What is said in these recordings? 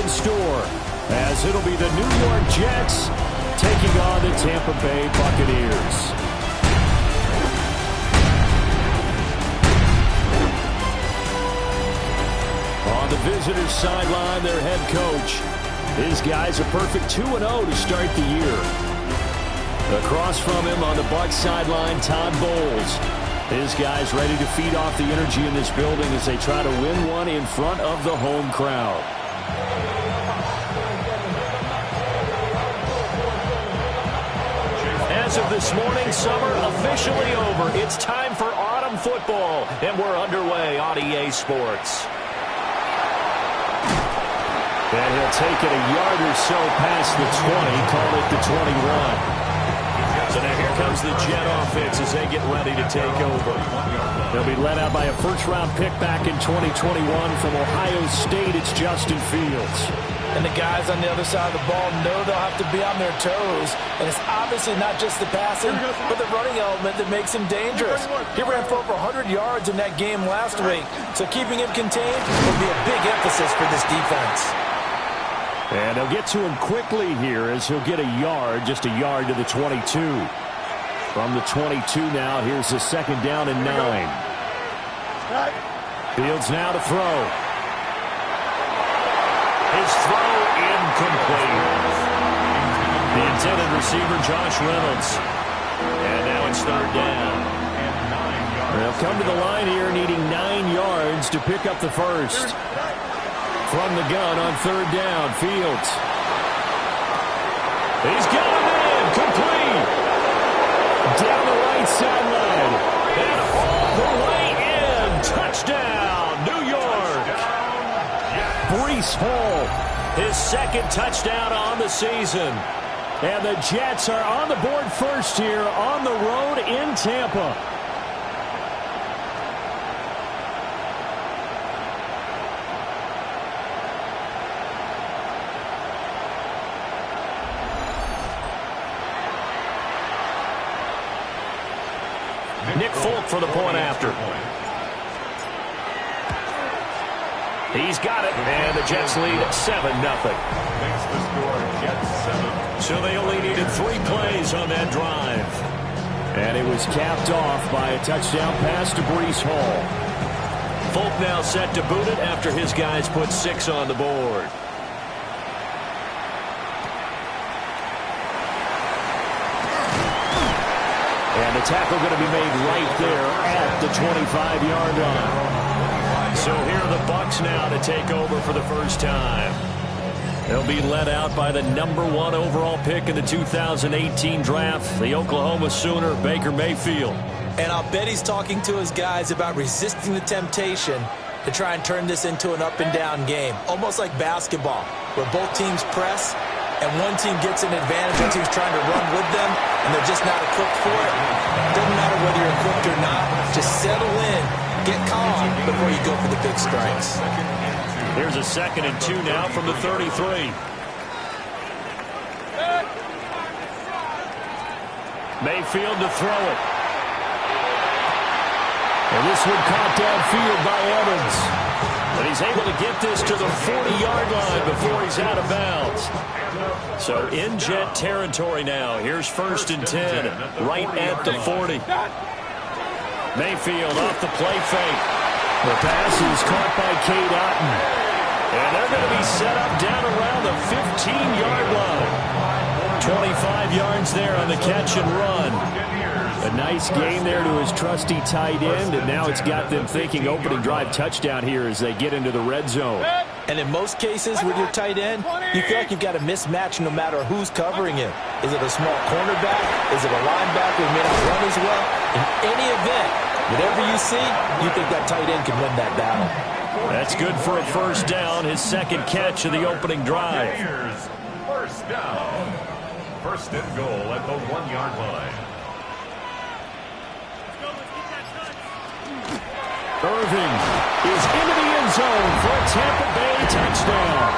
in store, as it'll be the New York Jets taking on the Tampa Bay Buccaneers. On the visitors' sideline, their head coach. His guys a perfect 2-0 to start the year. Across from him on the Bucs sideline, Todd Bowles. His guys ready to feed off the energy in this building as they try to win one in front of the home crowd. As of this morning, summer officially over. It's time for autumn football, and we're underway on EA Sports. And he'll take it a yard or so past the 20, call it the 21. So now here comes the Jet offense as they get ready to take over. They'll be led out by a first-round pick back in 2021 from Ohio State. It's Justin Fields. And the guys on the other side of the ball know they'll have to be on their toes. And it's obviously not just the passing, but the running element that makes him dangerous. He ran for over 100 yards in that game last week. So keeping him contained will be a big emphasis for this defense. And they'll get to him quickly here as he'll get a yard, just a yard to the 22. From the 22 now, here's the second down and 9. Fields now to throw. His throw incomplete. The intended receiver, Josh Reynolds. And now it's third down. They'll come to the line here needing 9 yards to pick up the first. From the gun on third down, Fields. He's got him in, complete. Down the right sideline. And all the way in. Touchdown, New York. Breece Hall, his second touchdown on the season. And the Jets are on the board first here on the road in Tampa. Nick Folk for the point after. He's got it, and the Jets lead 7-0. Makes the score Jets 7. So they only needed 3 plays on that drive. And it was capped off by a touchdown pass to Breece Hall. Folk now set to boot it after his guys put 6 on the board. And the tackle going to be made right there at the 25-yard line. So here are the Bucs now to take over for the first time. They'll be led out by the #1 overall pick in the 2018 draft, the Oklahoma Sooner, Baker Mayfield. And I'll bet he's talking to his guys about resisting the temptation to try and turn this into an up-and-down game, almost like basketball, where both teams press and one team gets an advantage, one team's trying to run with them, and they're just not equipped for it. Doesn't matter whether you're equipped or not. Just settle in, get calm before you go for the big strikes. Here's a 2nd and 2 now from the 33. Mayfield to throw it. And this one caught downfield by Evans. But he's able to get this to the 40-yard line before he's out of bounds. So in Jet territory now. Here's 1st and 10, right at the 40. Mayfield off the play fake. The pass is caught by Cade Otton. And they're going to be set up down around the 15-yard line. 25 yards there on the catch and run. A nice gain there to his trusty tight end, and now it's got them thinking opening drive touchdown here as they get into the red zone. And in most cases with your tight end, you feel like you've got a mismatch no matter who's covering him. Is it a small cornerback? Is it a linebacker who may not run as well? In any event, whatever you see, you think that tight end can win that battle. That's good for a first down, his second catch of the opening drive. First down. 1st and goal at the 1-yard line. Irving is into the end zone for a Tampa Bay touchdown.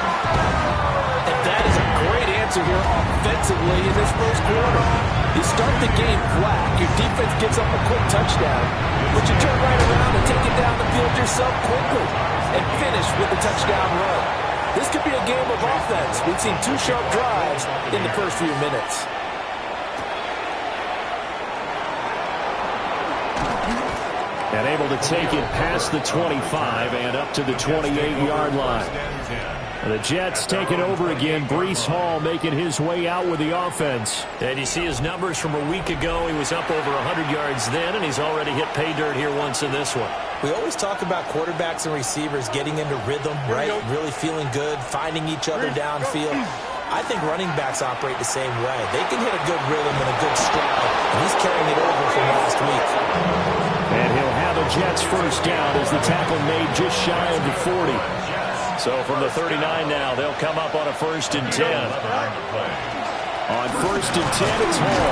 And that is a great answer here offensively in this first quarter. You start the game flat, your defense gives up a quick touchdown, but you turn right around and take it down the field yourself quickly and finish with a touchdown run. This could be a game of offense. We've seen 2 sharp drives in the first few minutes. And able to take it past the 25 and up to the 28-yard line. The Jets taking over again. Breece Hall making his way out with the offense. And you see his numbers from a week ago. He was up over 100 yards then, and he's already hit pay dirt here once in this one. We always talk about quarterbacks and receivers getting into rhythm, right? Really feeling good, finding each other downfield. I think running backs operate the same way. They can hit a good rhythm and a good stride, and he's carrying it over from last week. And he'll have a Jets first down as the tackle made just shy of the 40. So from the 39 now, they'll come up on a 1st and 10. On 1st and 10, it's Hall.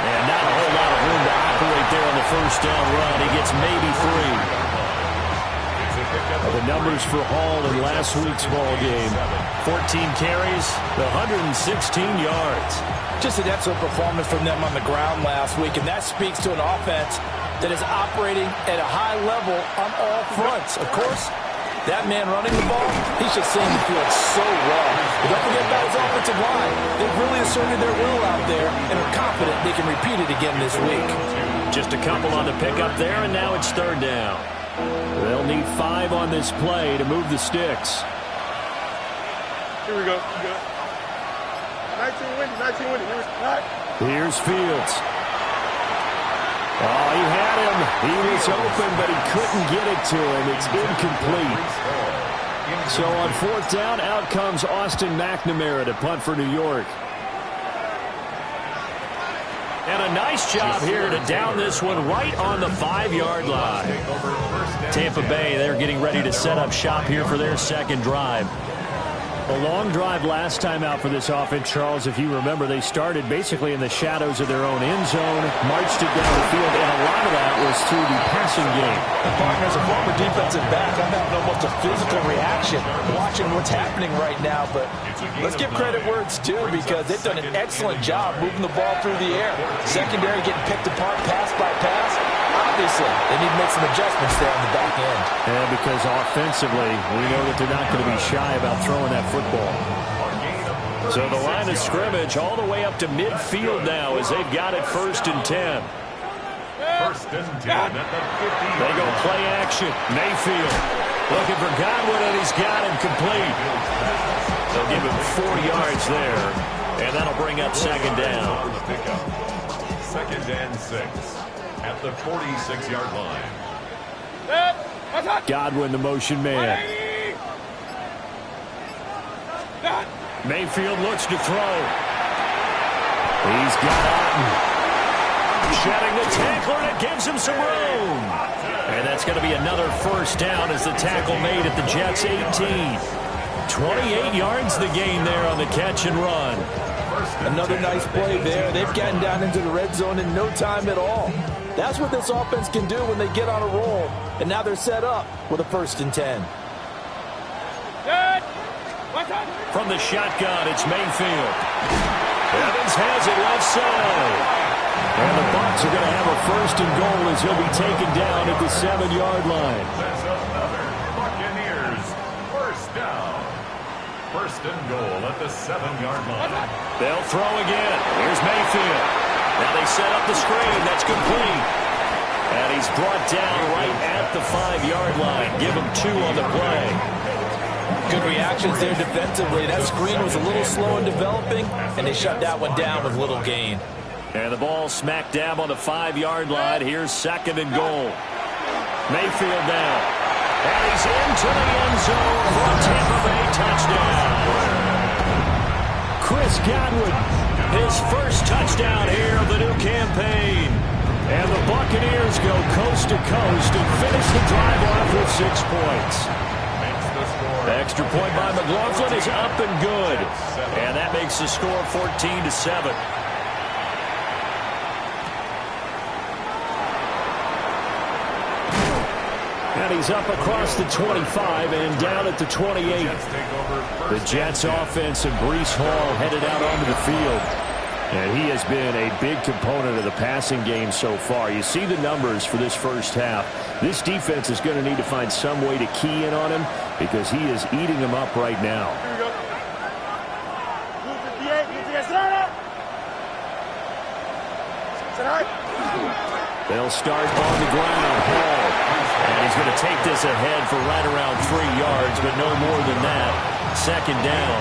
And not a whole lot of room to operate there on the first down run. He gets maybe 3. The numbers for Hall in last week's ball game. 14 carries, 116 yards. Just an excellent performance from them on the ground last week, and that speaks to an offense that is operating at a high level on all fronts. Of course, that man running the ball, he's just seeing the field so well. But don't forget about his offensive line. They've really asserted their will out there and are confident they can repeat it again this week. Just a couple on the pickup there, and now it's 3rd down. They'll need 5 on this play to move the sticks. Here we go. 19 winning. Here's Fields. Oh, he had him. He was open, but he couldn't get it to him. It's incomplete. So on 4th down, out comes Austin McNamara to punt for New York. And a nice job here to down this one right on the 5-yard line. Tampa Bay, they're getting ready to set up shop here for their 2nd drive. A long drive last time out for this offense, Charles. If you remember, they started basically in the shadows of their own end zone, marched it down the field, and a lot of that was through the passing game. Partner, as a former defensive back, I'm having almost a physical reaction watching what's happening right now. But let's give credit where it's due, because they've done an excellent job moving the ball through the air. Secondary getting picked apart pass by pass. Obviously, they need to make some adjustments there on the back end. And because offensively, we know that they're not going to be shy about throwing that football. So the line of scrimmage all the way up to midfield now as they've got it 1st and 10. 1st and 10 at the 50. They go play action. Mayfield looking for Godwin, and he's got him complete. They'll give him 4 yards there, and that'll bring up 2nd down. 2nd and 6. At the 46-yard line. Godwin, the motion man. Mayfield looks to throw. He's got Otten. Shedding the tackler, and it gives him some room. And that's going to be another 1st down as the tackle made at the Jets' 18. 28 yards the gain there on the catch and run. Another nice play there. They've gotten down into the red zone in no time at all. That's what this offense can do when they get on a roll. And now they're set up with a 1st and 10. From the shotgun, it's Mayfield. Evans has it left side. And the Bucs are going to have a 1st and goal as he'll be taken down at the 7-yard line. That's another Buccaneers 1st down. 1st and goal at the 7-yard line. They'll throw again. Here's Mayfield. Now they set up the screen. That's complete. And he's brought down right at the 5-yard line. Give him 2 on the play. Good reactions there defensively. That screen was a little slow in developing, and they shut that one down with little gain. And the ball smack dab on the 5-yard line. Here's 2nd and goal. Mayfield now. And he's into the end zone for a Tampa Bay touchdown. Chris Godwin, his 1st touchdown here of the new campaign. And the Buccaneers go coast to coast and finish the drive off with 6 points. Extra point by McLaughlin is up and good. And that makes the score 14-7. And he's up across the 25 and down at the 28. The Jets offense and Breece Hall headed out onto the field. And he has been a big component of the passing game so far. You see the numbers for this first half. This defense is going to need to find some way to key in on him because he is eating them up right now. Here we go. They'll start on the ground. Hall. And he's going to take this ahead for right around 3 yards, but no more than that. Second down.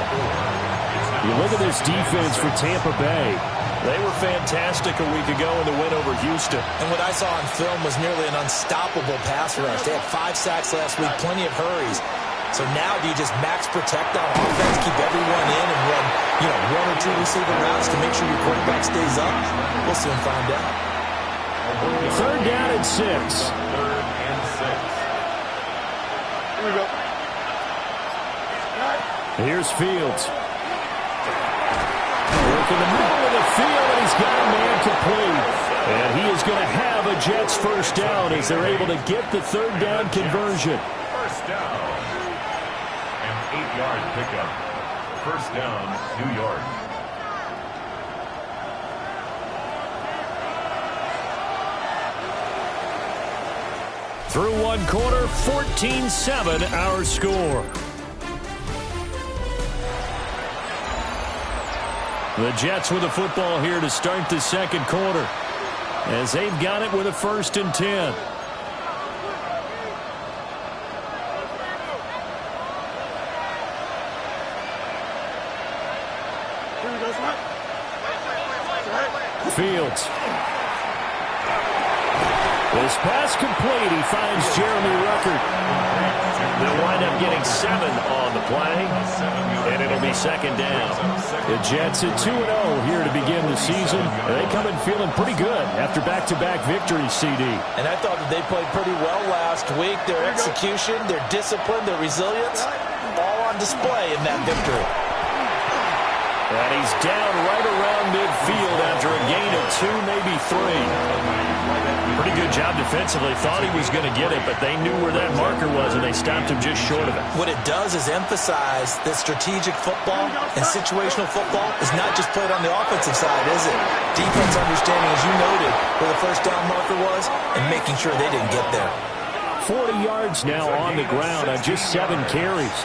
You look at this defense for Tampa Bay. They were fantastic a week ago in the win over Houston. And what I saw on film was nearly an unstoppable pass rush. They had 5 sacks last week, plenty of hurries. So now do you just max protect on offense, keep everyone in, and run, 1 or 2 receiver routes to make sure your quarterback stays up? We'll soon find out. Third down and 6. Third and 6. Here we go. Here's Fields. Work in the middle of the field, and he's got a man complete. And he is going to have a Jets first down as they're able to get the third down conversion. First down. An 8-yard pickup. First down, New York. Through one quarter, 14-7 our score. The Jets with the football here to start the second quarter as they've got it with a 1st and 10. Fields. This pass complete. He finds Jeremy Ruckert. They'll wind up getting 7 on the play, and it'll be second down. The Jets at 2-0 here to begin the season. They come in feeling pretty good after back-to-back victories, CD. And I thought that they played pretty well last week. Their execution, their discipline, their resilience, all on display in that victory. And he's down right around midfield after a gain of 2, maybe 3. Pretty good job defensively. Thought he was going to get it, but they knew where that marker was, and they stopped him just short of it. What it does is emphasize that strategic football and situational football is not just played on the offensive side, is it? Defense understanding, as you noted, where the first down marker was and making sure they didn't get there. 40 yards now on the ground on just 7 carries.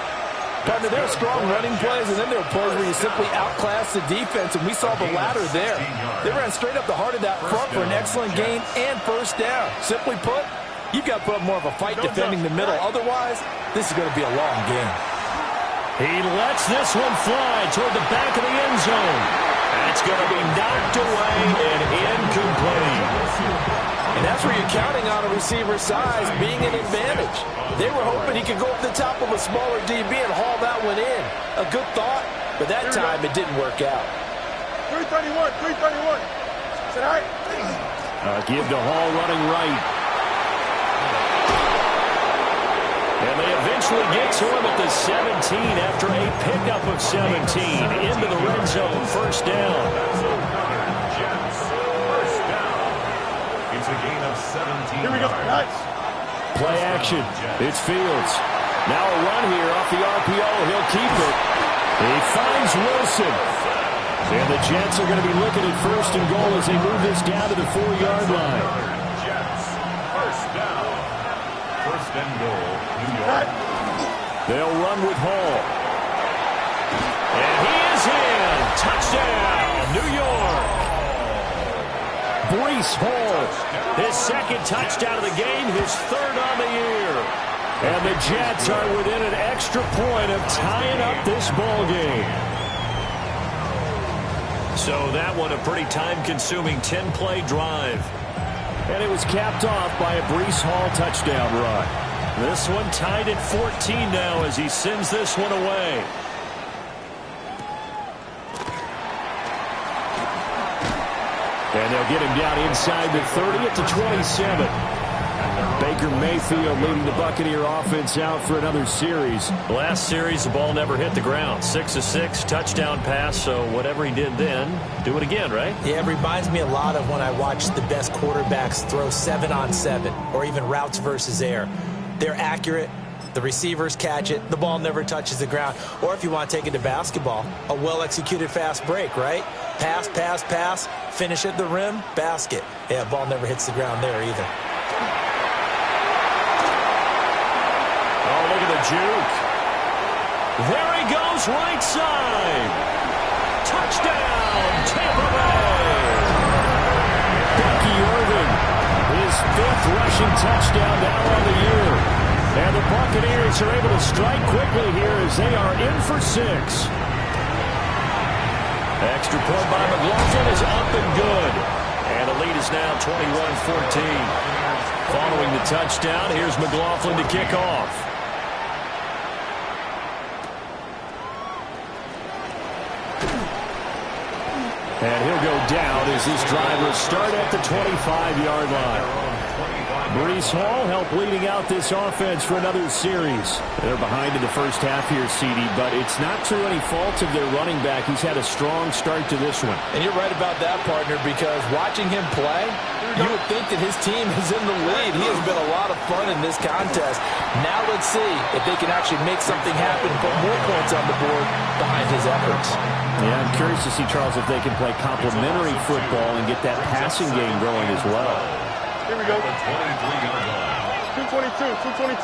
Partner, there are strong running plays, and then there are plays where you simply outclass the defense, and we saw the latter there. They ran straight up the heart of that front for an excellent gain and first down. Simply put, you've got to put up more of a fight defending the middle. Otherwise, this is going to be a long game. He lets this one fly toward the back of the end zone. That's going to be knocked away and incomplete. And that's where you're counting on a receiver's size being an advantage. They were hoping he could go up the top of a smaller DB and haul that one in. A good thought, but that time it didn't work out. 331. Is that all right? Give to Hall running right. And they eventually get to him at the 17 after a pickup of 17 into the red zone. First down. It's a gain of 17 Here we go. yards. Nice. Play action. It's Fields. Now a run here off the RPO. He'll keep it. He finds Wilson. And the Jets are going to be looking at 1st and goal as they move this down to the 4-yard line. Jets. First down. 1st and goal, New York. They'll run with Hall. And he is in. Touchdown, New York. Breece Hall, his 2nd touchdown of the game, his 3rd on the year. And the Jets are within an extra point of tying up this ball game. So that one a pretty time-consuming 10-play drive. And it was capped off by a Breece Hall touchdown run. This one tied at 14 now as he sends this one away. And they'll get him down inside the 30 at the 27. Baker Mayfield leading the Buccaneer offense out for another series. Last series, the ball never hit the ground. 6 of 6, touchdown pass, so whatever he did then, do it again, right? Yeah, it reminds me a lot of when I watched the best quarterbacks throw 7-on-7 or even routes versus air. They're accurate, The receivers catch it. The ball never touches the ground. Or if you want to take it to basketball, a well-executed fast break, right? Pass, pass, pass, finish at the rim, basket. Yeah, ball never hits the ground there either. Oh, look at the juke. There he goes, right side. Touchdown, Tampa Bay. Bucky Irving, his 5th rushing touchdown now on the year. And the Buccaneers are able to strike quickly here as they are in for 6. Extra point by McLaughlin is up and good. And the lead is now 21-14. Following the touchdown, here's McLaughlin to kick off. And he'll go down as this drive will start at the 25-yard line. Breece Hall helped leading out this offense for another series. They're behind in the first half here, CD, but it's not through any fault of their running back. He's had a strong start to this one. And you're right about that, partner, because watching him play, you would think that his team is in the lead. He has been a lot of fun in this contest. Now let's see if they can actually make something happen, put more points on the board behind his efforts. Yeah, I'm curious to see, Charles, if they can play complementary football and get that passing game going as well. Here we go. 222, 222.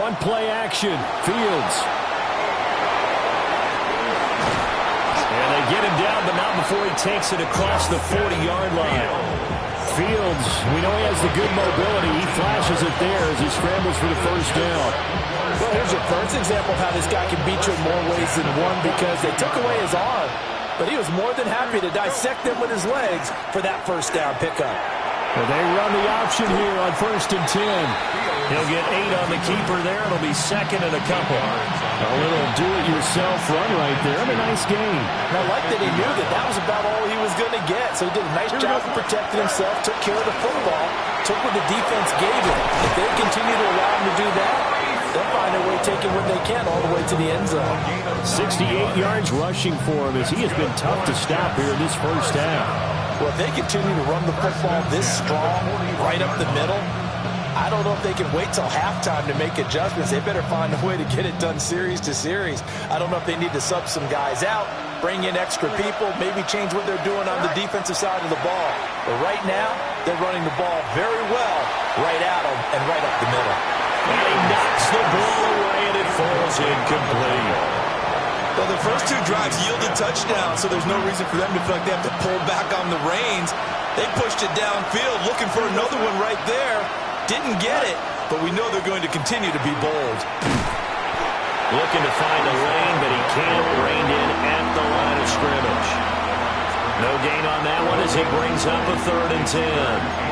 One play action. Fields. And they get him down, but not before he takes it across the 40-yard line. Fields, we know he has the good mobility. He flashes it there as he scrambles for the first down. Well, here's your first example of how this guy can beat you in more ways than one, because they took away his arm, but he was more than happy to dissect them with his legs for that first down pickup. Well, they run the option here on 1st and 10. He'll get 8 on the keeper there. It'll be 2nd and a couple. A little do-it-yourself run right there. And a nice gain. And I like that he knew that that was about all he was going to get. So he did a nice job of protecting himself, took care of the football, took what the defense gave him. If they continue to allow him to do that, they'll find their way taking what they can all the way to the end zone. 68 yards rushing for him as he has been tough to stop here in this first half. Well, if they continue to run the football this strong, right up the middle, I don't know if they can wait till halftime to make adjustments. They better find a way to get it done series to series. I don't know if they need to sub some guys out, bring in extra people, maybe change what they're doing on the defensive side of the ball. But right now, they're running the ball very well right at them and right up the middle. And he knocks the ball away, and it falls incomplete. Well, the first 2 drives yielded touchdowns, so there's no reason for them to feel like they have to pull back on the reins. They pushed it downfield, looking for another one right there. Didn't get it, but we know they're going to continue to be bold. Looking to find a lane, but he can't. Reined in at the line of scrimmage. No gain on that one as he brings up a 3rd and 10.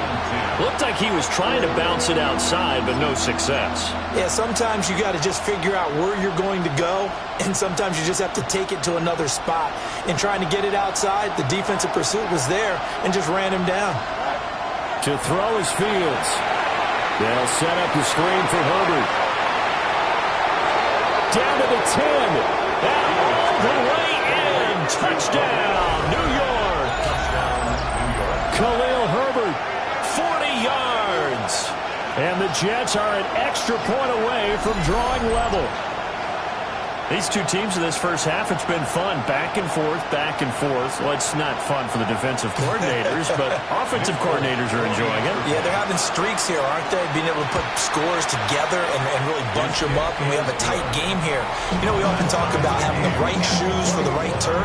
Looked like he was trying to bounce it outside, but no success. Yeah, sometimes you got to just figure out where you're going to go, and sometimes you just have to take it to another spot. In trying to get it outside, the defensive pursuit was there and just ran him down. To throw is Fields. They'll set up the screen for Herbert. Down to the 10. And all the way in. Touchdown, New York. Khalil Herbert, 40 yards. And the Jets are an extra point away from drawing level. These two teams in this first half, it's been fun. Back and forth, back and forth. Well, it's not fun for the defensive coordinators, but offensive coordinators are enjoying it. Yeah, they're having streaks here, aren't they? Being able to put scores together and really bunch them up, and we have a tight game here. You know, we often talk about having the right shoes for the right turf.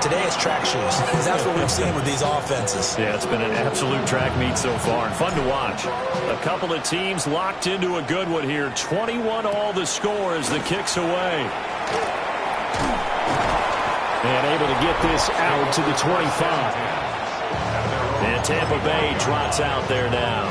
Today it's track shoes. That's what we've seen with these offenses. Yeah, it's been an absolute track meet so far and fun to watch. A couple of teams locked into a good one here. 21-all the score as the kick's away. And able to get this out to the 25. And Tampa Bay trots out there now.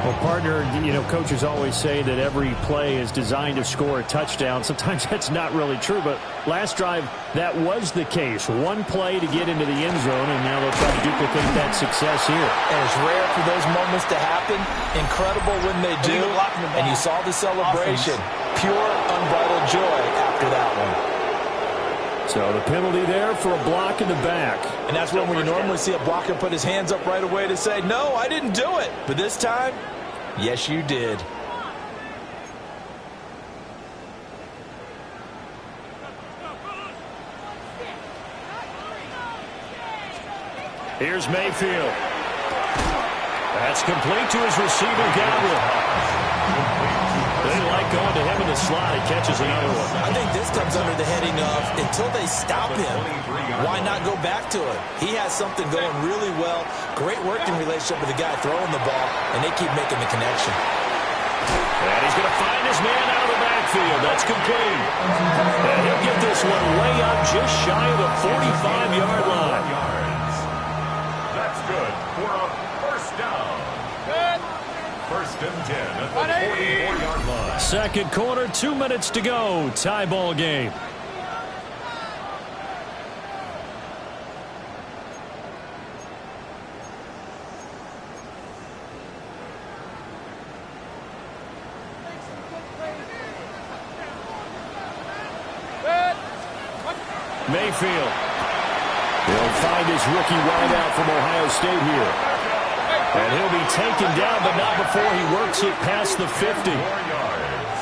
Well, partner, you know, coaches always say that every play is designed to score a touchdown. Sometimes that's not really true, but last drive, that was the case. One play to get into the end zone, and now they'll try to duplicate that success here. And it's rare for those moments to happen. Incredible when they do. And you saw the celebration. Pure, unbridled joy after that one. So the penalty there for a block in the back. And that's when we normally see a blocker put his hands up right away to say, no, I didn't do it. But this time, yes, you did. Here's Mayfield. That's complete to his receiver, Godwin. They like going to him in the slot. He catches another one. I think this comes under the heading of, until they stop him, why not go back to it? He has something going really well. Great working relationship with the guy throwing the ball, and they keep making the connection. And he's going to find his man out of the backfield. That's complete. And he'll get this one way up just shy of the 45-yard line. That's good for a first down. First and 10 at the 44-yard line. Second quarter, 2 minutes to go. Tie ball game. Mayfield. He'll find his rookie wideout from Ohio State here. And he'll be taken down, but not before he works it past the 50. 4 yards.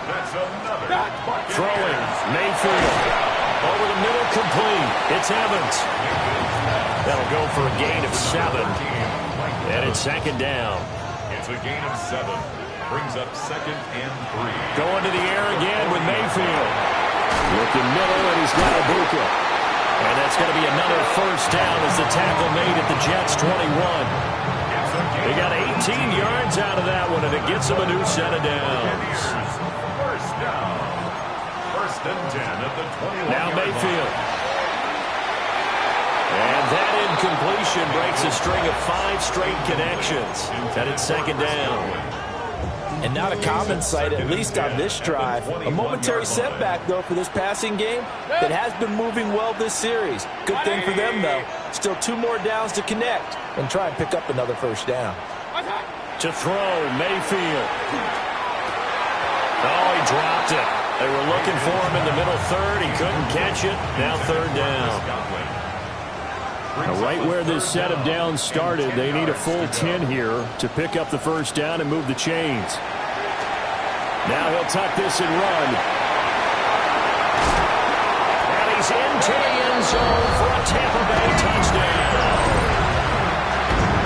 That's another. Throwing. Mayfield. Over the middle, complete. It's Evans. That'll go for a gain of 7. And it's second down. It's a gain of 7. Brings up second and 3. Going to the air again with Mayfield. Looking middle, and he's got Ibuka. And that's going to be another first down as the tackle made at the Jets' 21. They got 18 yards out of that one, and it gets them a new set of downs. First down. First and 10 at the 21. Now Mayfield. And that incompletion breaks a string of 5 straight connections. And it's second down. And not a common sight, at least on this drive. A momentary setback, though, for this passing game that has been moving well this series. Good thing for them, though. Still 2 more downs to connect and try and pick up another first down. To throw, Mayfield. Oh, he dropped it. They were looking for him in the middle third. He couldn't catch it. Now third down. Now, right where this set of downs started, they need a full 10 here to pick up the first down and move the chains. Now he'll tuck this and run. And he's into the end zone for a Tampa Bay touchdown.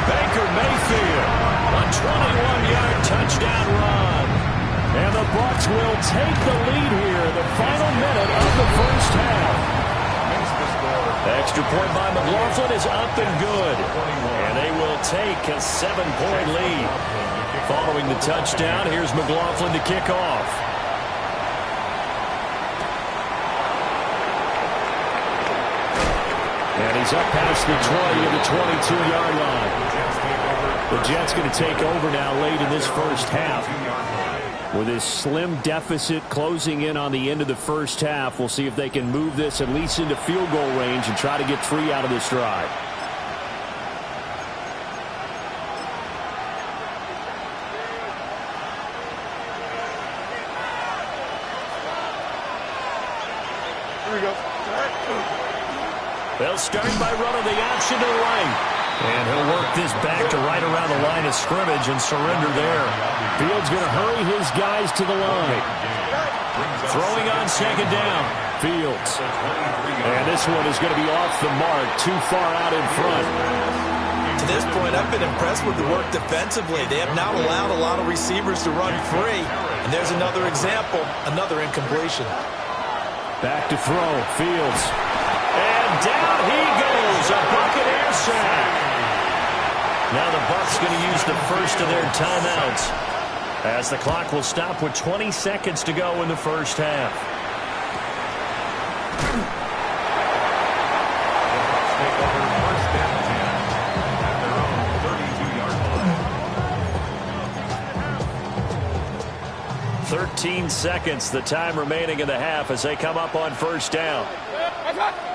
Baker Mayfield, a 21-yard touchdown run. And the Bucs will take the lead here in the final minute of the first half. Extra point by McLaughlin is up and good. And they will take a 7-point lead. Following the touchdown, here's McLaughlin to kick off. And he's up past the 20 of the 22-yard line. The Jets going to take over now late in this first half. With his slim deficit closing in on the end of the first half, we'll see if they can move this at least into field goal range and try to get 3 out of this drive. Here we go. They'll start by running the option to the right. And he'll work this back to right around the line of scrimmage and surrender there. Fields going to hurry his guys to the line. Throwing on second down. Fields. And this one is going to be off the mark, too far out in front. To this point, I've been impressed with the work defensively. They have not allowed a lot of receivers to run free. And there's another example, another incompletion. Back to throw. Fields. And down he goes. A Buccaneer sack. Now the Bucs going to use the first of their timeouts as the clock will stop with 20 seconds to go in the first half. Take over first and 10 at their own 32-yard line. 13 seconds, the time remaining in the half as they come up on first down. 180.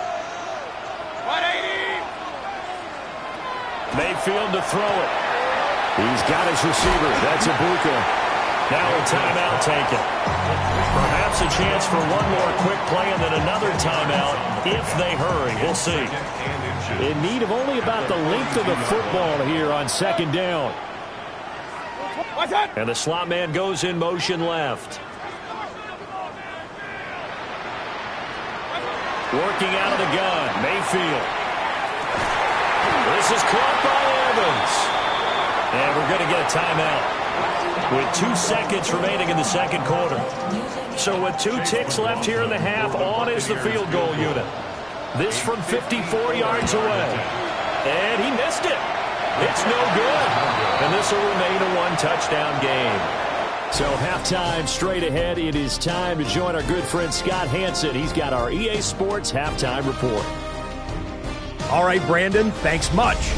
Mayfield to throw it. He's got his receiver. That's Ibuka. Now a timeout taken. Perhaps a chance for one more quick play and then another timeout if they hurry. We'll see. In need of only about the length of the football here on second down. And the slot man goes in motion left. Working out of the gun, Mayfield. This is caught by Evans. And we're going to get a timeout with 2 seconds remaining in the second quarter. So with 2 ticks left here in the half, on is the field goal unit. This from 54 yards away. And he missed it. It's no good. And this will remain a 1-touchdown game. So halftime straight ahead. It is time to join our good friend Scott Hanson. He's got our EA Sports halftime report. All right, Brandon, thanks much.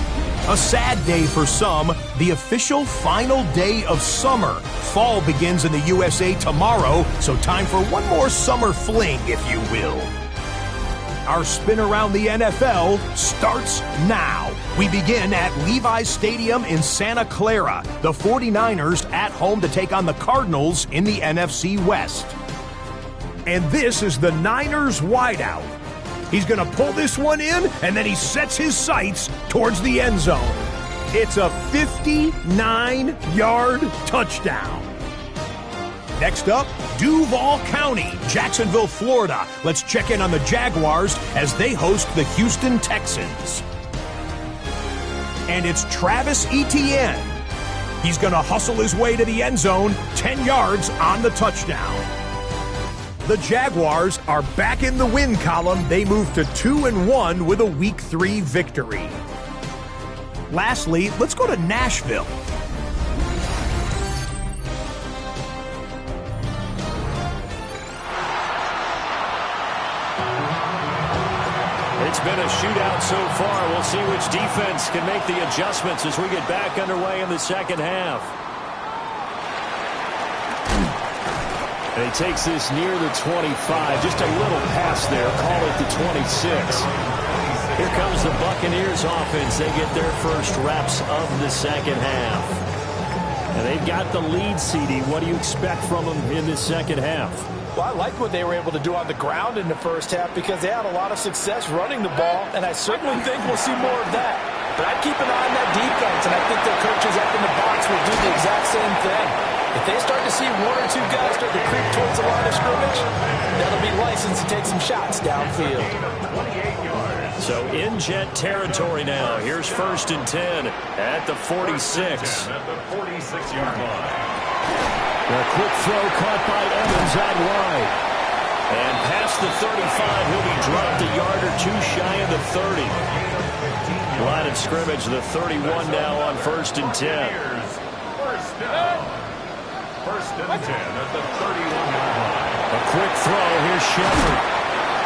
A sad day for some, the official final day of summer. Fall begins in the USA tomorrow, so time for one more summer fling, if you will. Our spin around the NFL starts now. We begin at Levi's Stadium in Santa Clara. The 49ers at home to take on the Cardinals in the NFC West. And this is the Niners wideout. He's going to pull this one in, and then he sets his sights towards the end zone. It's a 59-yard touchdown. Next up, Duval County, Jacksonville, Florida. Let's check in on the Jaguars as they host the Houston Texans. And it's Travis Etienne. He's going to hustle his way to the end zone, 10 yards on the touchdown. The Jaguars are back in the win column. They move to 2-1 with a Week 3 victory. Lastly, let's go to Nashville. It's been a shootout so far. We'll see which defense can make the adjustments as we get back underway in the second half. And he takes this near the 25. Just a little pass there. Call it the 26. Here comes the Buccaneers offense. They get their first reps of the second half. And they've got the lead, CD. What do you expect from them in this second half? Well, I like what they were able to do on the ground in the first half because they had a lot of success running the ball, and I certainly think we'll see more of that. But I'd keep an eye on that defense, and I think their coaches up in the box will do the exact same thing. If they start to see 1 or 2 guys start to creep towards the line of scrimmage, that'll be licensed to take some shots downfield. So in Jet territory now. Here's 1st and 10 at the 46. At the 46-yard line. A quick throw caught by Evans out wide. And past the 35, he'll be dropped a yard or 2 shy of the 30. Line of scrimmage, the 31 now on 1st and 10. First down. 1st and 10 at the 31-yard line. A quick throw. Here's Shepard.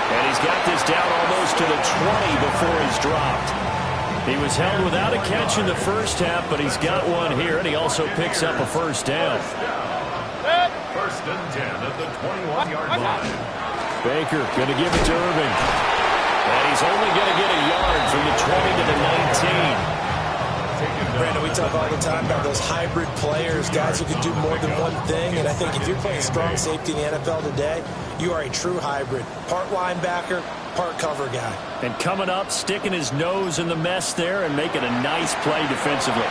And he's got this down almost to the 20 before he's dropped. He was held without a catch in the first half, but he's got one here, and he also picks up a first down. 1st and 10 at the 21-yard line. Baker going to give it to Irving. And he's only going to get a yard from the 20 to the 19. Brandon, we talk all the time about those hybrid players, guys who can do more than one thing. And I think if you're playing strong safety in the NFL today, you are a true hybrid. Part linebacker, part cover guy. And coming up, sticking his nose in the mess there and making a nice play defensively.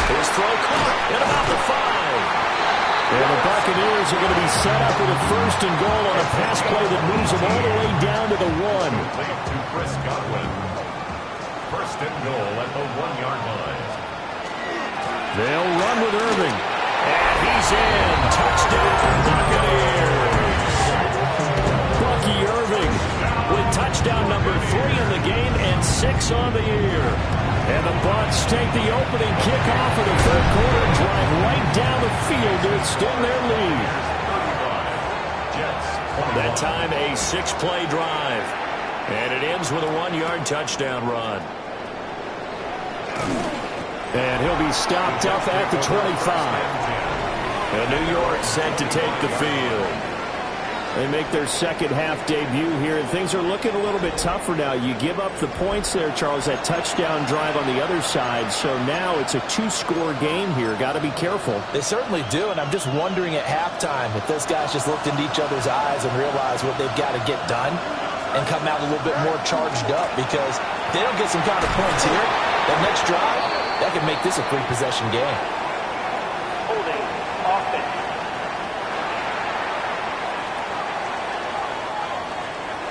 His throw caught at about the 5. And the Buccaneers are going to be set up with a 1st and goal on a pass play that moves them all the way down to the 1. To Chris Godwin. 1st and goal at the 1-yard line. They'll run with Irving. And he's in. Touchdown, Buccaneers. Bucky Irving with touchdown number 3 in the game and 6 on the year. And the Bucs take the opening kickoff of the 3rd quarter and drive right down the field to extend their lead. That time a 6-play drive. And it ends with a 1-yard touchdown run. And he'll be stopped up at the 25. And New York set to take the field. They make their second half debut here, and things are looking a little bit tougher now. You give up the points there, Charles, that touchdown drive on the other side. So now it's a 2-score game here. Got to be careful. They certainly do, and I'm just wondering at halftime if those guys just looked into each other's eyes and realized what they've got to get done and come out a little bit more charged up, because if they don't get some kind of points here, that next drive, that could make this a 3-possession game. Holding offense.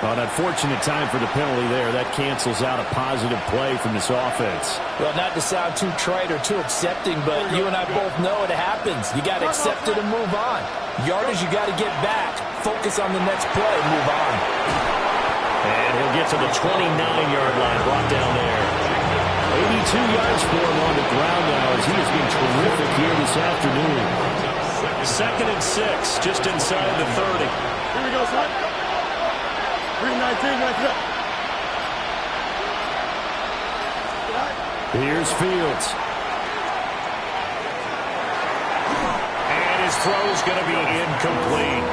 Well, an unfortunate time for the penalty there. That cancels out a positive play from this offense. Well, not to sound too trite or too accepting, but you and I both know it happens. You got to accept it and move on. Yardage, you got to get back. Focus on the next play. Move on. And he'll get to the 29-yard line, brought down there. 82 yards for him on the ground now as he has been terrific here this afternoon. 2nd and 6, just inside the 30. Here we go, son. 3-19, right up. Here's Fields. And his throw's going to be incomplete.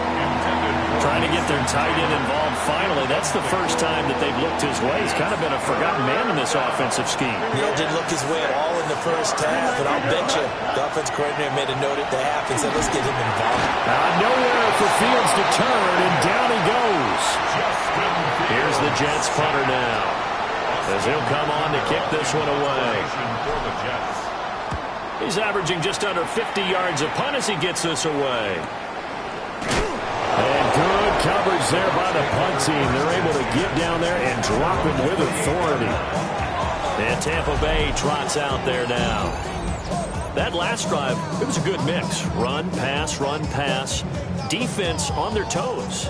Trying to get their tight end involved finally. That's the first time that they've looked his way. He's kind of been a forgotten man in this offensive scheme. Yeah, didn't look his way at all in the first half, and I'll bet you the offense coordinator made a note at the half and said, let's get him involved. Nowhere for Fields to turn, and down he goes. Here's the Jets punter now, as he'll come on to kick this one away. He's averaging just under 50 yards a punt as he gets this away. And good coverage there by the punt team. They're able to get down there and drop him with authority. And Tampa Bay trots out there now. That last drive, it was a good mix. Run, pass, defense on their toes.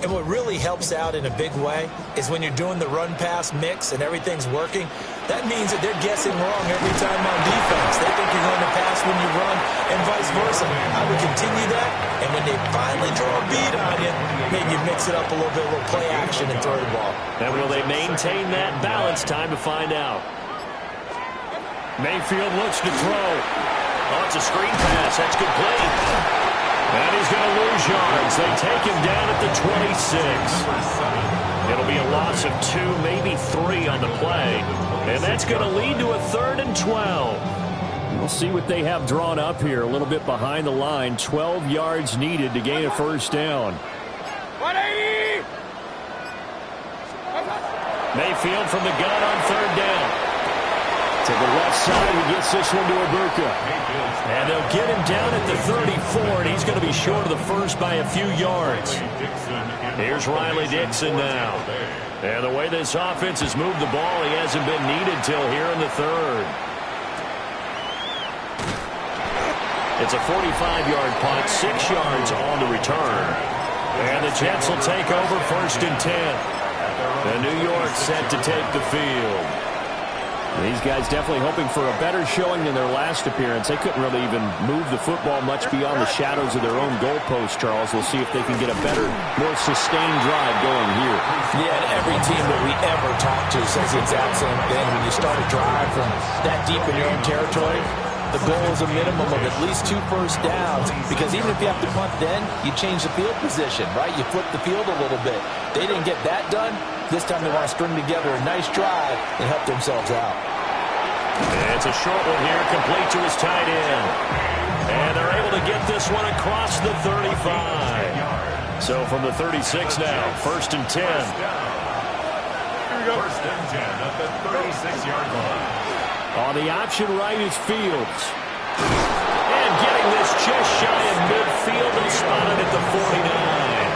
And what really helps out in a big way is when you're doing the run-pass mix and everything's working, that means that they're guessing wrong every time on defense. They think you're going to pass when you run and vice versa. I would continue that, and when they finally draw a beat on you, maybe you mix it up a little bit, a little play action and throw the ball. And will they maintain that balance? Time to find out. Mayfield looks to throw. Oh, it's a screen pass. That's complete. And he's going to lose yards. They take him down at the 26. It'll be a loss of 2, maybe 3 on the play. And that's going to lead to a 3rd and 12. We'll see what they have drawn up here. A little bit behind the line. 12 yards needed to gain a first down. 180! Mayfield from the gun on 3rd down. To the left side, he gets this one to Ibuka. And they'll get him down at the 34, and he's going to be short of the first by a few yards. Here's Riley Dixon now. And the way this offense has moved the ball, he hasn't been needed till here in the 3rd. It's a 45-yard punt, 6 yards on the return. And the Jets will take over 1st and 10. And New York set to take the field. These guys definitely hoping for a better showing than their last appearance. They couldn't really even move the football much beyond the shadows of their own goalpost, Charles. We'll see if they can get a better, more sustained drive going here. Yeah, and every team that we ever talk to says the exact same thing. When you start a drive from that deep in your own territory, the goal is a minimum of at least 2 first downs, because even if you have to punt then, you change the field position, right? You flip the field a little bit. They didn't get that done. This time they want to string together a nice drive and help themselves out. It's a short one here, complete to his tight end. And they're able to get this one across the 35. So from the 36 now, 1st and 10. Here we go. 1st and 10 at the 36-yard line. On the option right is Fields. And getting this just shy of midfield and spotted at the 49.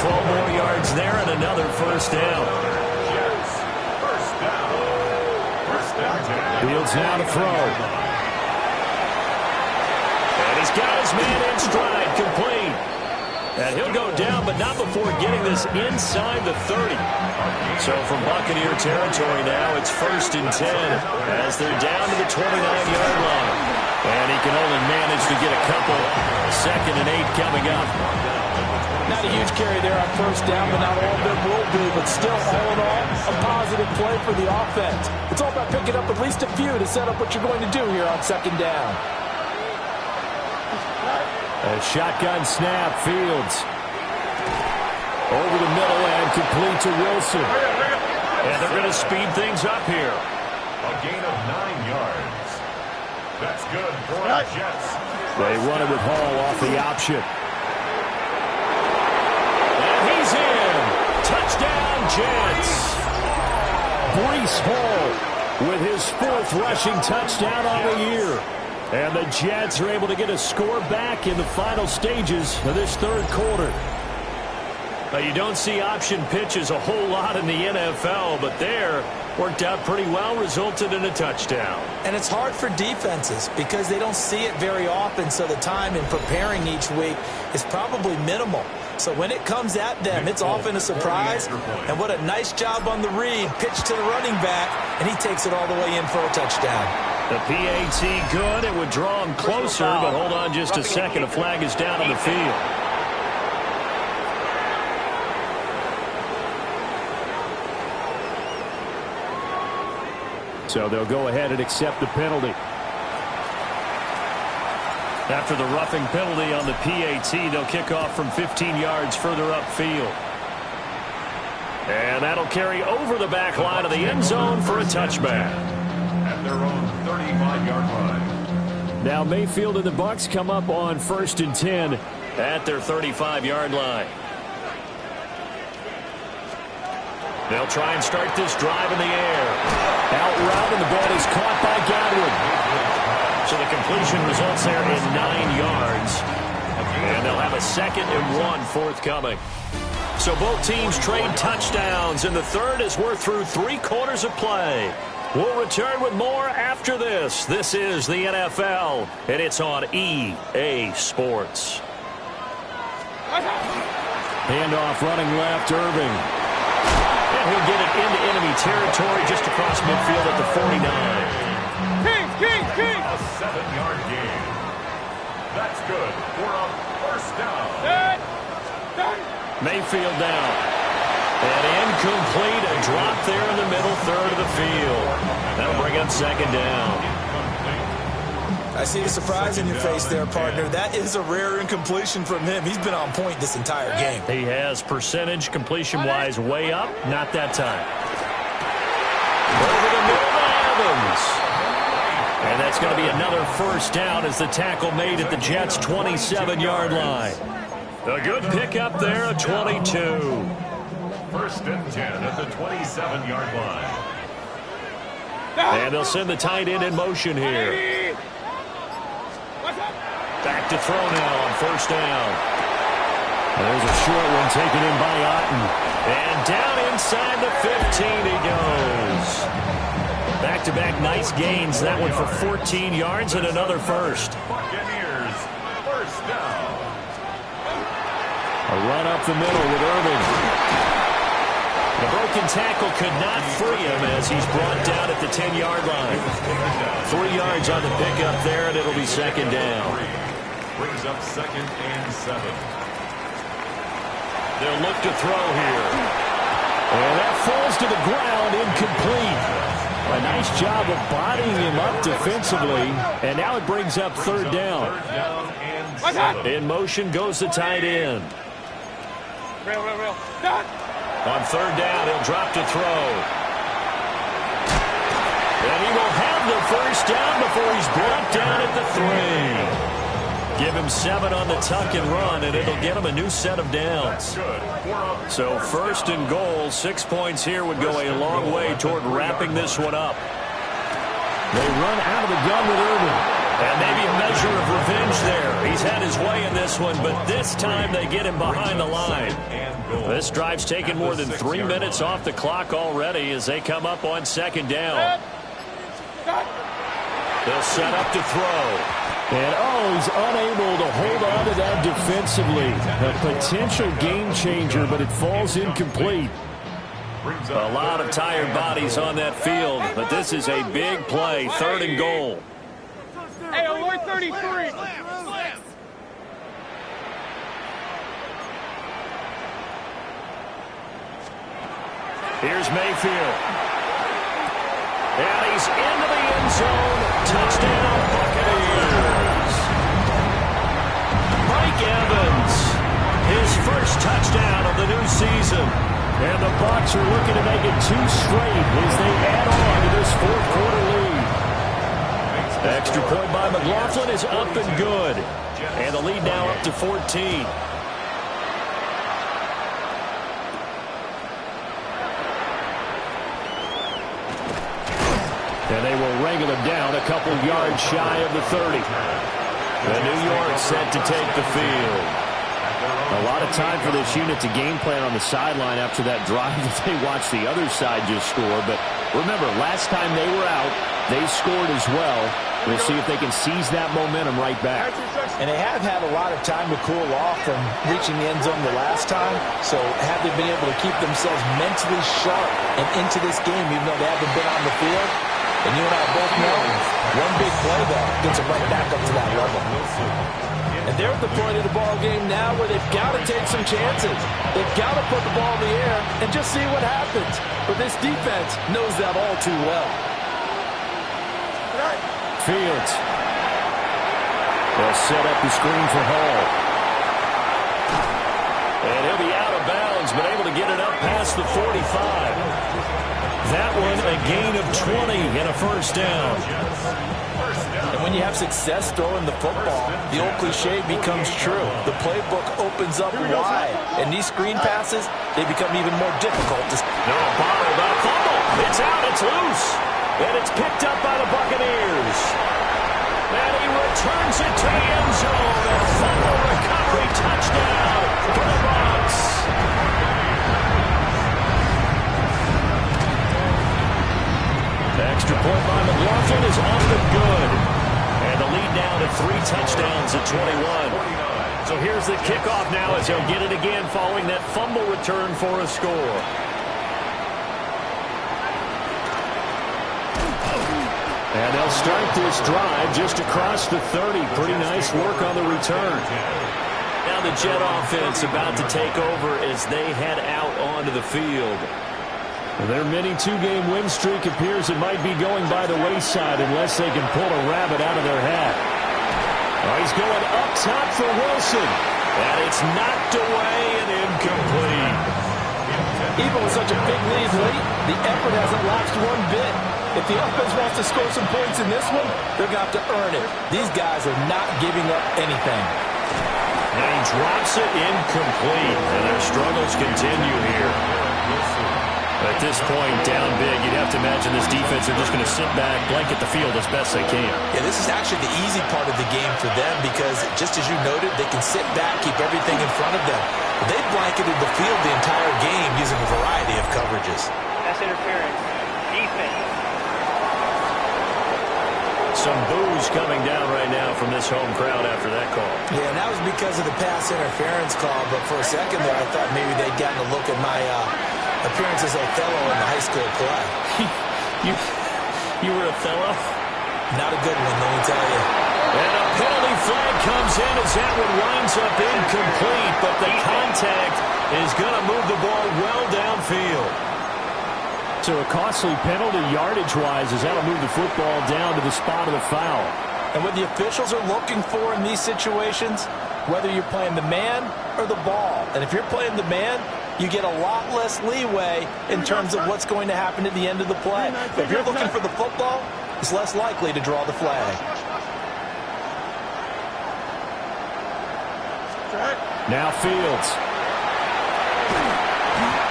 12 more yards there and another first down. First down. Fields now to throw. And he's got his man in stride, complete. And he'll go down, but not before getting this inside the 30. So from Buccaneer territory now, it's 1st and 10 as they're down to the 29-yard line. And he can only manage to get a couple. 2nd and 8 coming up. Not a huge carry there on first down, but not all of them will be. But still, all in all, a positive play for the offense. It's all about picking up at least a few to set up what you're going to do here on 2nd down. A shotgun snap, Fields. Over the middle and complete to Wilson. And they're going to speed things up here. A gain of 9 yards. That's good for the Jets. They run it with Hall off the option. He's in. Touchdown, Jets. Breece Hall with his 4th rushing touchdown on the year. And the Jets are able to get a score back in the final stages of this 3rd quarter. You don't see option pitches a whole lot in the NFL, but there worked out pretty well, resulted in a touchdown. And it's hard for defenses because they don't see it very often, so the time in preparing each week is probably minimal. So when it comes at them, it's often a surprise. And what a nice job on the read. Pitch to the running back, and he takes it all the way in for a touchdown. The PAT good. It would draw him closer, but hold on just a second. A flag is down on the field. So they'll go ahead and accept the penalty. After the roughing penalty on the PAT, they'll kick off from 15 yards further upfield. And that'll carry over the back line of the end zone for a touchback. At their own 35-yard line. Now Mayfield and the Bucs come up on 1st and 10 at their 35-yard line. They'll try and start this drive in the air. Out route, and the ball is caught by Godwin. So the completion results there in 9 yards. And they'll have a 2nd and 1 forthcoming. So both teams trade touchdowns, and the third as we're through 3 quarters of play. We'll return with more after this. This is the NFL, and it's on EA Sports. Handoff running left, Irving. And he'll get it into enemy territory just across midfield at the 49. King! A 7-yard gain. That's good for a first down. Mayfield down. And incomplete. A drop there in the middle third of the field. That'll bring up 2nd down. I see the surprise in your face there, partner. That is a rare incompletion from him. He's been on point this entire game. He has percentage completion-wise way up. Not that time. Over the middle to Evans. And that's going to be another first down as the tackle made at the Jets' 27-yard line. A good pickup there, a 22. 1st and 10 at the 27-yard line. And they'll send the tight end in motion here. Back to throw now on 1st down. There's a short one taken in by Otten. And down inside the 15 he goes. Back-to-back nice gains. That one for 14 yards and another first. Buccaneers, first down. A run up the middle with Irving. The broken tackle could not free him as he's brought down at the 10-yard line. 3 yards on the pickup there, and it'll be 2nd down. Brings up 2nd and 7. They'll look to throw here. And that falls to the ground, incomplete. A nice job of bodying him up defensively, and now it brings up 3rd down. In motion goes the tight end. On 3rd down, he'll drop to throw. And he will have the first down before he's brought down at the 3. Give him 7 on the tuck and run, and it'll get him a new set of downs. So 1st and goal, 6 points here would go a long way toward wrapping this one up. They run out of the gun with Irving. And maybe a measure of revenge there. He's had his way in this one, but this time they get him behind the line. This drive's taken more than 3 minutes off the clock already as they come up on 2nd down. They'll set up to throw. And, he's unable to hold on to that defensively. A potential game changer, but it falls incomplete. A lot of tired bodies on that field, but this is a big play, 3rd and goal. Hey, alert 33. Here's Mayfield. And he's into the end zone. Touchdown, Buccaneers. Mike Evans, his first touchdown of the new season. And the Bucs are looking to make it 2 straight as they add on to this 4th quarter lead. Extra point by McLaughlin is up and good. And the lead now up to 14. And they will wrangle him down a couple yards shy of the 30. The New York set to take the field. A A lot of time for this unit to game plan on the sideline after that drive that they watched the other side just score. But remember, last time they were out, they scored as well. We'll see if they can seize that momentum right back. And they have had a lot of time to cool off from reaching the end zone the last time. So have they been able to keep themselves mentally sharp and into this game, even though they haven't been on the field? And you and I both know one big play, though, gets them right back up to that level. And they're at the point of the ball game now where they've got to take some chances. They've got to put the ball in the air and just see what happens. But this defense knows that all too well. Fields. They'll set up the screen for Hall. And he'll be out of bounds, but able to get it up past the 45. That one a gain of 20 and a first down. And when you have success throwing the football, the old cliche becomes true. The playbook opens up wide. And these screen passes, they become even more difficult. No, bottled up. Fumble. It's out. It's loose. And it's picked up by the Buccaneers. And he returns it to the end zone. A fumble recovery touchdown for the Bucs. The extra point by McLaughlin is up and good. And the lead down to 3 touchdowns at 21. So here's the kickoff now as they'll get it again following that fumble return for a score. And they'll start this drive just across the 30. Pretty nice work on the return. Now the Jet offense about to take over as they head out onto the field. Their mini 2-game win streak appears it might be going by the wayside unless they can pull a rabbit out of their hat. Oh, he's going up top for Wilson. And it's knocked away and incomplete. Even with such a big lead late, the effort hasn't lapsed one bit. If the offense wants to score some points in this one, they're going to have to earn it. These guys are not giving up anything. And he drops it incomplete. And their struggles continue here. At this point, down big, you'd have to imagine this defense are just going to sit back, blanket the field as best they can. Yeah, this is actually the easy part of the game for them because, just as you noted, they can sit back, keep everything in front of them. But they've blanketed the field the entire game using a variety of coverages. That's interference. Defense. Some boos coming down right now from this home crowd after that call. Yeah, and that was because of the pass interference call. But for a second there, I thought maybe they'd gotten a look at my appearance as Othello in the high school play. You were Othello? Not a good one, let me tell you. And a penalty flag comes in as that one winds up incomplete. But the contact is going to move the ball well downfield. So a costly penalty yardage-wise as that'll move the football down to the spot of the foul. And what the officials are looking for in these situations, whether you're playing the man or the ball. And if you're playing the man, you get a lot less leeway in terms of what's going to happen at the end of the play. But if you're looking for the football, it's less likely to draw the flag. Now Fields.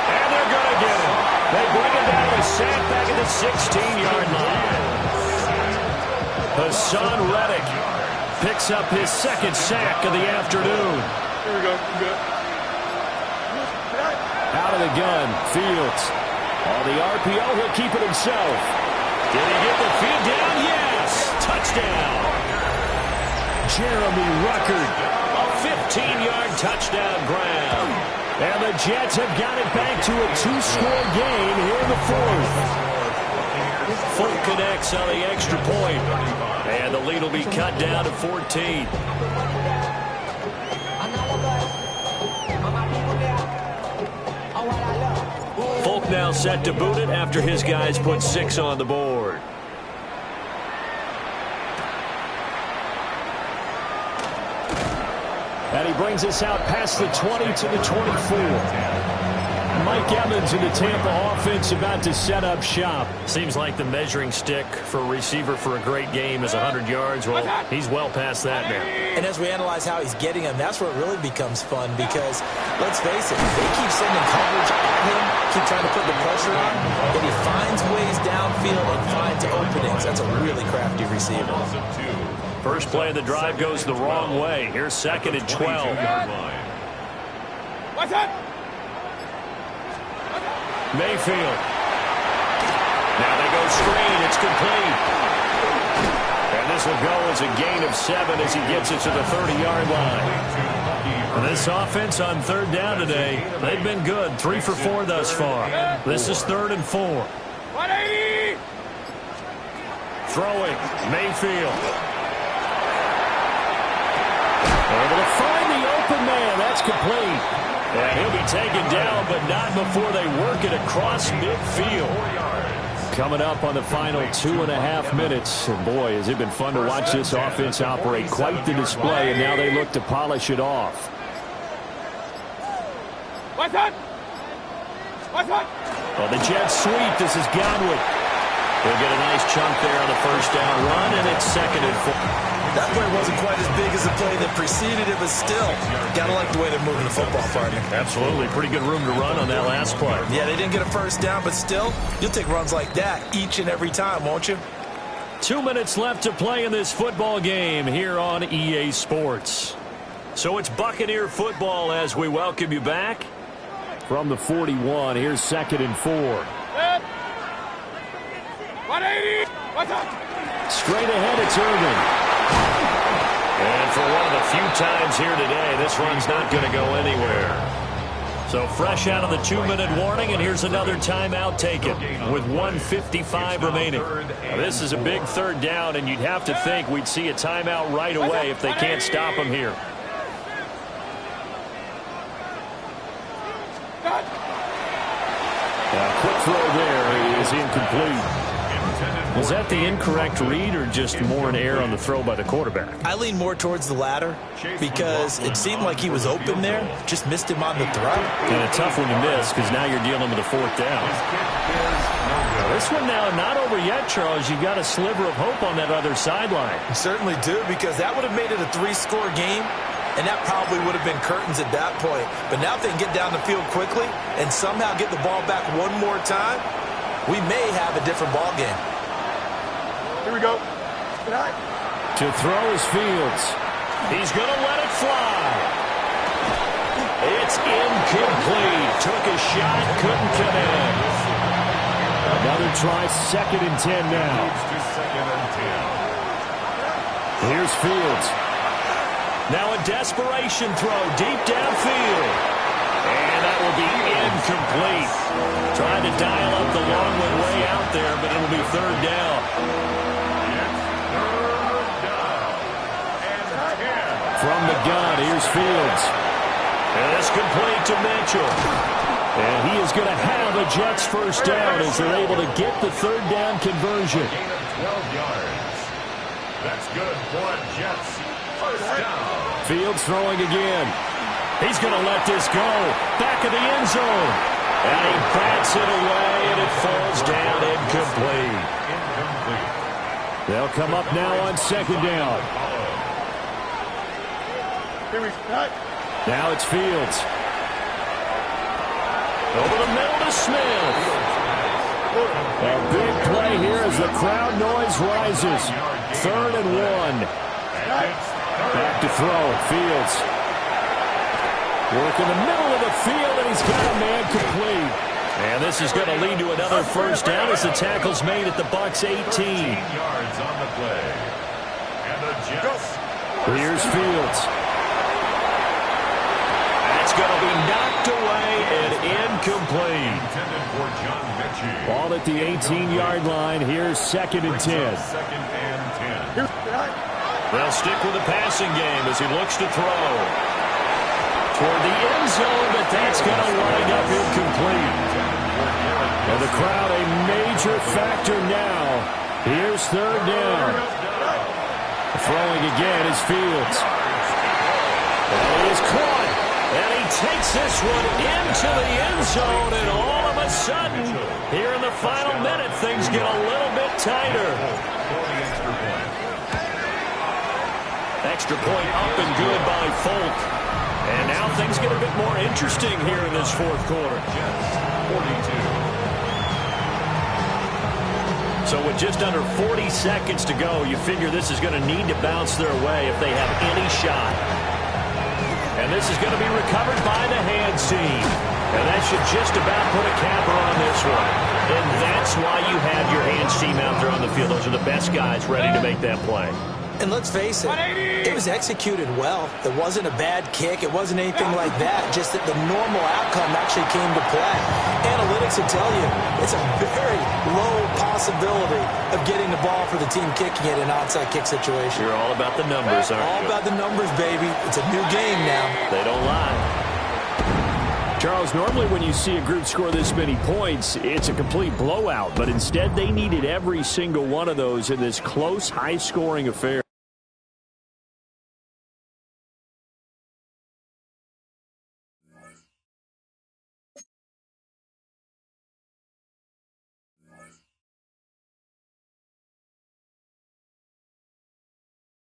And they're going to get him. They bring him down to sack back at the 16-yard line. Hassan Reddick picks up his second sack of the afternoon. Here we go. Good. Out of the gun, Fields. On the RPO, he'll keep it himself. Did he get the field down? Yes! Touchdown! Jeremy Ruckert, a 15-yard touchdown grab. And the Jets have got it back to a 2-score game here in the fourth. Folk connects on the extra point. And the lead will be cut down to 14. Folk now set to boot it after his guys put 6 on the board. And he brings us out past the 20 to the 24. Mike Evans in the Tampa offense about to set up shop. Seems like the measuring stick for a receiver for a great game is 100 yards. Well, he's well past that now. And as we analyze how he's getting them, that's where it really becomes fun because, let's face it, they keep sending coverage at him, keep trying to put the pressure on, and he finds ways downfield and finds openings. That's a really crafty receiver. First play of the drive goes the wrong way. Here's 2nd and 12. Mayfield. Now they go screen. It's complete. And this will go as a gain of 7 as he gets it to the 30-yard line. This offense on third down today, they've been good. 3 for 4 thus far. This is 3rd and 4. 180! Throwing. Mayfield. Able to find the open man. That's complete. And he'll be taken down, but not before they work it across midfield. Coming up on the final 2.5 minutes. And boy, has it been fun to watch this offense operate. Quite the display, and now they look to polish it off. Well, the Jets sweep. This is Godwin. He'll get a nice chunk there on the first down run, and it's 2nd and 4. That play wasn't quite as big as the play that preceded it, but still, got to like the way they're moving the football, partner. Absolutely. Pretty good room to run on that last play. Yeah, they didn't get a first down, but still, you'll take runs like that each and every time, won't you? 2 minutes left to play in this football game here on EA Sports. So it's Buccaneer football as we welcome you back. From the 41, here's 2nd and 4. 180! Straight ahead, it's Irvin. And for one of the few times here today, this run's not going to go anywhere. So fresh out of the 2-minute warning, and here's another timeout taken with 1:55 remaining. Now, this is a big third down, and you'd have to think we'd see a timeout right away if they can't stop him here. Quick throw there is incomplete. Was that the incorrect read or just more an error on the throw by the quarterback? I lean more towards the latter because it seemed like he was open there, just missed him on the throw. And a tough one to miss because now you're dealing with a 4th down. This one now not over yet, Charles. You've got a sliver of hope on that other sideline. You certainly do, because that would have made it a 3-score game, and that probably would have been curtains at that point. But now if they can get down the field quickly and somehow get the ball back one more time, we may have a different ball game. Here we go. To throw is Fields. He's going to let it fly. It's incomplete. Took a shot, couldn't connect. Another try, 2nd and 10 now. Here's Fields. Now a desperation throw deep downfield. And that will be incomplete. Trying to dial up the long one way out there, but it'll be 3rd down. From the gun, here's Fields. And it's complete to Mitchell. And he is going to have a Jets first down as they're able to get the 3rd down conversion. Gain of 12 yards. That's good for a Jets first down. Fields throwing again. He's going to let this go. Back of the end zone. And he bats it away, and it falls down incomplete. They'll come up now on 2nd down. Now it's Fields. Over the middle to Smith. A big play here as the crowd noise rises. 3rd and 1. Back to throw. Fields. Work in the middle of the field, and he's got a man complete. And this is going to lead to another first down as the tackle's made at the Bucs 18. yards on the play. And the Jets. Here's Fields. That's going to be knocked away and incomplete. Intended for John Mechie. Ball at the 18-yard line. Here's 2nd and 10. 2nd and 10. They'll stick with the passing game as he looks to throw. Toward the end zone, but that's going to wind up incomplete. And the crowd a major factor now. Here's 3rd down. Throwing again is Fields. And he is caught. And he takes this one into the end zone. And all of a sudden, here in the final minute, things get a little bit tighter. Extra point up and good by Folk. And now things get a bit more interesting here in this 4th quarter. 42. So with just under 40 seconds to go, you figure this is going to need to bounce their way if they have any shot. And And this is going to be recovered by the hands team. And that should just about put a capper on this one. And that's why you have your hands team out there on the field. Those are the best guys ready to make that play. And let's face it, it was executed well. It wasn't a bad kick. It wasn't anything like that. Just that the normal outcome actually came to play. Analytics will tell you it's a very low possibility of getting the ball for the team kicking it in an onside kick situation. You're all about the numbers, aren't you? All about the numbers, baby. It's a new game now. They don't lie. Charles, normally when you see a group score this many points, it's a complete blowout. But instead, they needed every single one of those in this close, high-scoring affair.